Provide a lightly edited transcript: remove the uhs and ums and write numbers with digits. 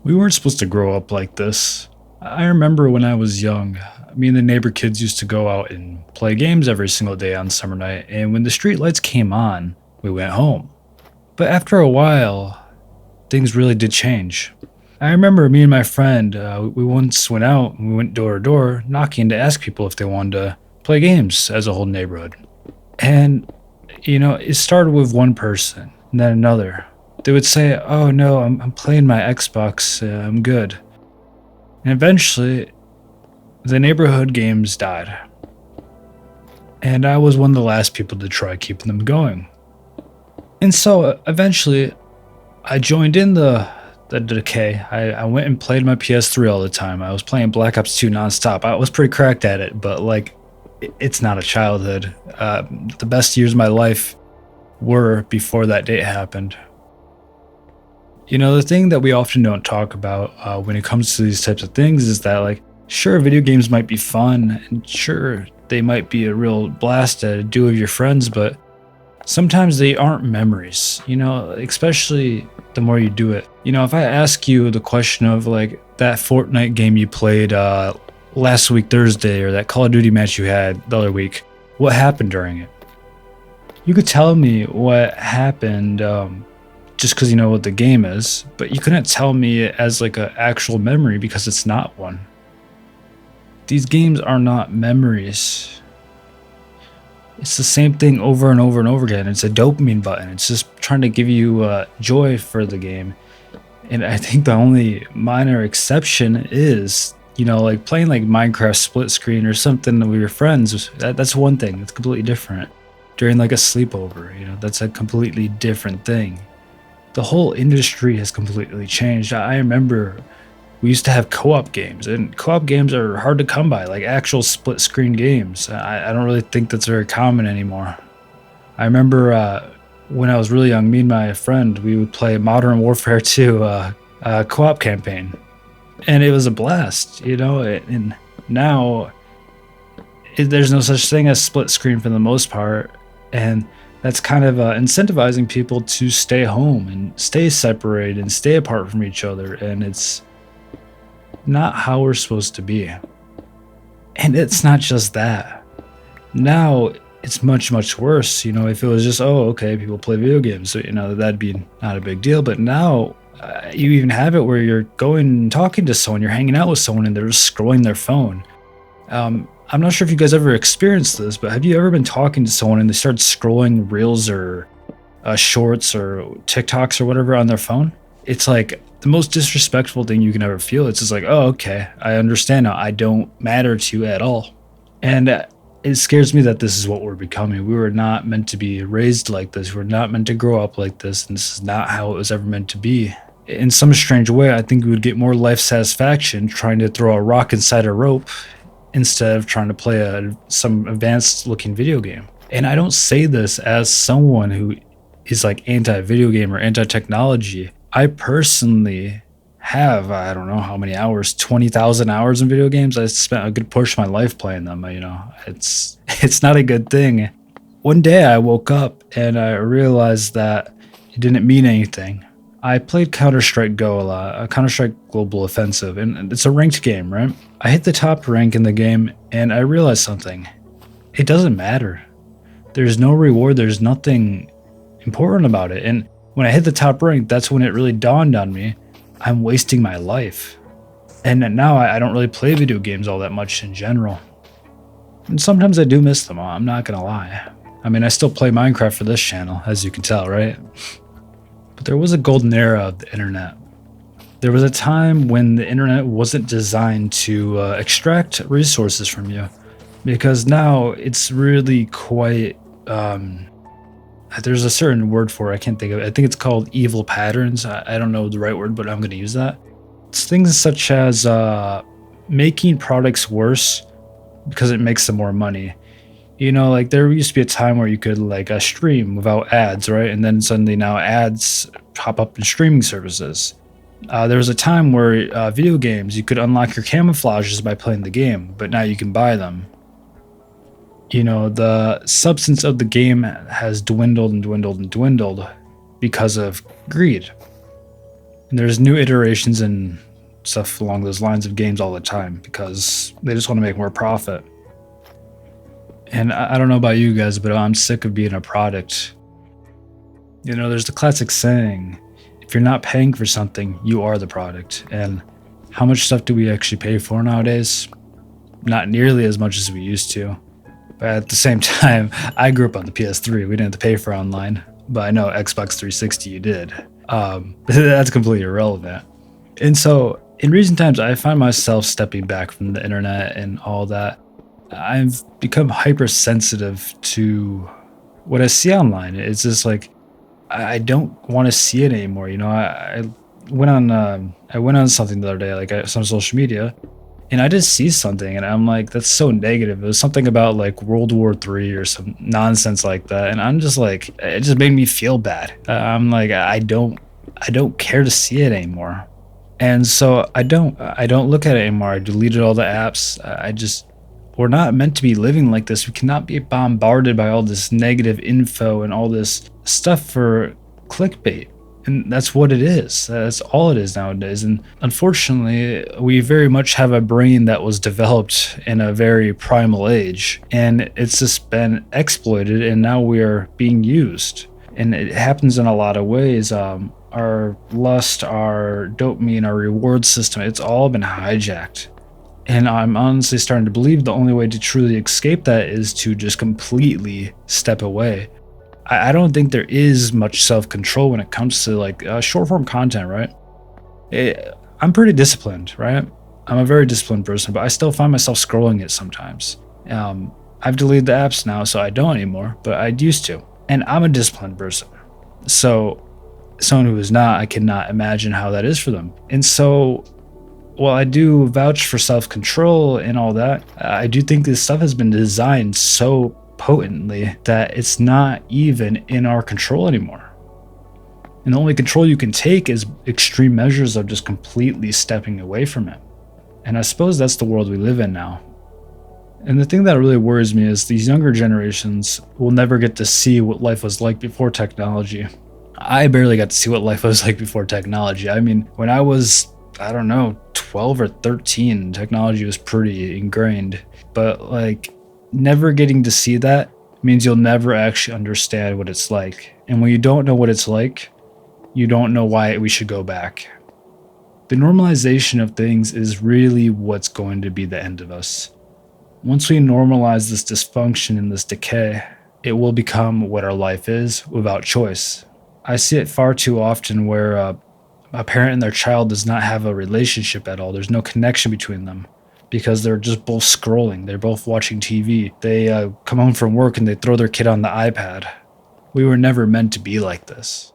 We weren't supposed to grow up like this. I remember when I was young, me and the neighbor kids used to go out and play games every single day on summer night, and when the street lights came on, we went home. But after a while, things really did change. I remember me and my friend, we once went out and we went door to door knocking to ask people if they wanted to play games as a whole neighborhood. And, it started with one person and then another. They would say, "Oh no, I'm playing my Xbox, I'm good." And eventually, the neighborhood games died. And I was one of the last people to try keeping them going. And so eventually, I joined in the decay. I went and played my PS3 all the time. I was playing Black Ops 2 nonstop. I was pretty cracked at it, but it's not a childhood. The best years of my life were before that date happened. The thing that we often don't talk about when it comes to these types of things is that, sure, video games might be fun, and sure, they might be a real blast to do with your friends, but sometimes they aren't memories, especially the more you do it. If I ask you the question of, that Fortnite game you played last week, Thursday, or that Call of Duty match you had the other week, what happened during it? You could tell me what happened, just because you know what the game is, but you couldn't tell me it as an actual memory because it's not one. These games are not memories. It's the same thing over and over and over again. It's a dopamine button. It's just trying to give you joy for the game. And I think the only minor exception is, playing Minecraft split screen or something with your friends. That's one thing. It's completely different. During a sleepover, that's a completely different thing. The whole industry has completely changed. I remember we used to have co-op games, and co-op games are hard to come by, actual split screen games. I don't really think that's very common anymore. I remember when I was really young, me and my friend, we would play Modern Warfare 2 co-op campaign, and it was a blast, and now there's no such thing as split screen for the most part, and that's kind of incentivizing people to stay home and stay separated and stay apart from each other, and it's not how we're supposed to be. And it's not just that. Now it's much, much worse. If it was just, oh, okay, people play video games, so that'd be not a big deal. But now you even have it where you're going and talking to someone, you're hanging out with someone, and they're just scrolling their phone. I'm not sure if you guys ever experienced this, but have you ever been talking to someone and they start scrolling reels or shorts or TikToks or whatever on their phone? It's the most disrespectful thing you can ever feel. It's just oh, okay, I understand now. I don't matter to you at all. And it scares me that this is what we're becoming. We were not meant to be raised like this. We're not meant to grow up like this. And this is not how it was ever meant to be. In some strange way, I think we would get more life satisfaction trying to throw a rock inside a rope instead of trying to play some advanced looking video game. And I don't say this as someone who is anti-video game or anti-technology. I personally have, I don't know how many hours, 20,000 hours in video games. I spent a good portion of my life playing them. It's not a good thing. One day I woke up and I realized that it didn't mean anything. I played Counter-Strike Go a lot, Counter-Strike Global Offensive, and it's a ranked game, right? I hit the top rank in the game, and I realized something. It doesn't matter. There's no reward, there's nothing important about it. And when I hit the top rank, that's when it really dawned on me, I'm wasting my life. And now I don't really play video games all that much in general. And sometimes I do miss them, I'm not gonna lie. I still play Minecraft for this channel, as you can tell, right? But there was a golden era of the internet. There was a time when the internet wasn't designed to extract resources from you, because now it's really quite, there's a certain word for it, I can't think of it. I think it's called evil patterns. I don't know the right word, but I'm going to use that. It's things such as making products worse because it makes them more money. There used to be a time where you could stream without ads, right? And then suddenly now ads pop up in streaming services. There was a time where video games, you could unlock your camouflages by playing the game, but now you can buy them. The substance of the game has dwindled and dwindled and dwindled because of greed. And there's new iterations and stuff along those lines of games all the time because they just want to make more profit. And I don't know about you guys, but I'm sick of being a product. You know, there's the classic saying, if you're not paying for something, you are the product. And how much stuff do we actually pay for nowadays? Not nearly as much as we used to. But at the same time, I grew up on the PS3. We didn't have to pay for online. But I know Xbox 360 you did. That's completely irrelevant. And so in recent times, I find myself stepping back from the internet and all that. I've become hypersensitive to what I see online. It's just like I don't want to see it anymore. You know, I went on something the other day, like some social media, and I just see something, and I'm like, that's so negative. It was something about like World War III or some nonsense like that, and I'm just like, it just made me feel bad. I'm like, I don't care to see it anymore, and so I don't look at it anymore. I deleted all the apps. We're not meant to be living like this. We cannot be bombarded by all this negative info and all this stuff for clickbait. And that's what it is. That's all it is nowadays. And unfortunately, we very much have a brain that was developed in a very primal age. And it's just been exploited, and now we are being used. And it happens in a lot of ways. Our lust, our dopamine, our reward system, it's all been hijacked. And I'm honestly starting to believe the only way to truly escape that is to just completely step away. I don't think there is much self-control when it comes to like short form content, right? I'm pretty disciplined, right? I'm a very disciplined person, but I still find myself scrolling it sometimes. I've deleted the apps now, so I don't anymore, but I used to. And I'm a disciplined person. So someone who is not, I cannot imagine how that is for them. And so while I do vouch for self-control and all that, I do think this stuff has been designed so potently that it's not even in our control anymore. And the only control you can take is extreme measures of just completely stepping away from it. And I suppose that's the world we live in now. And the thing that really worries me is these younger generations will never get to see what life was like before technology. I barely got to see what life was like before technology. I mean, when I was, I don't know, 12 or 13, technology was pretty ingrained. But like, never getting to see that means you'll never actually understand what it's like. And when you don't know what it's like, you don't know why we should go back. The normalization of things is really what's going to be the end of us. Once we normalize this dysfunction and this decay, it will become what our life is without choice. I see it far too often where a parent and their child does not have a relationship at all. There's no connection between them because they're just both scrolling. They're both watching TV. They come home from work and they throw their kid on the iPad. We were never meant to be like this.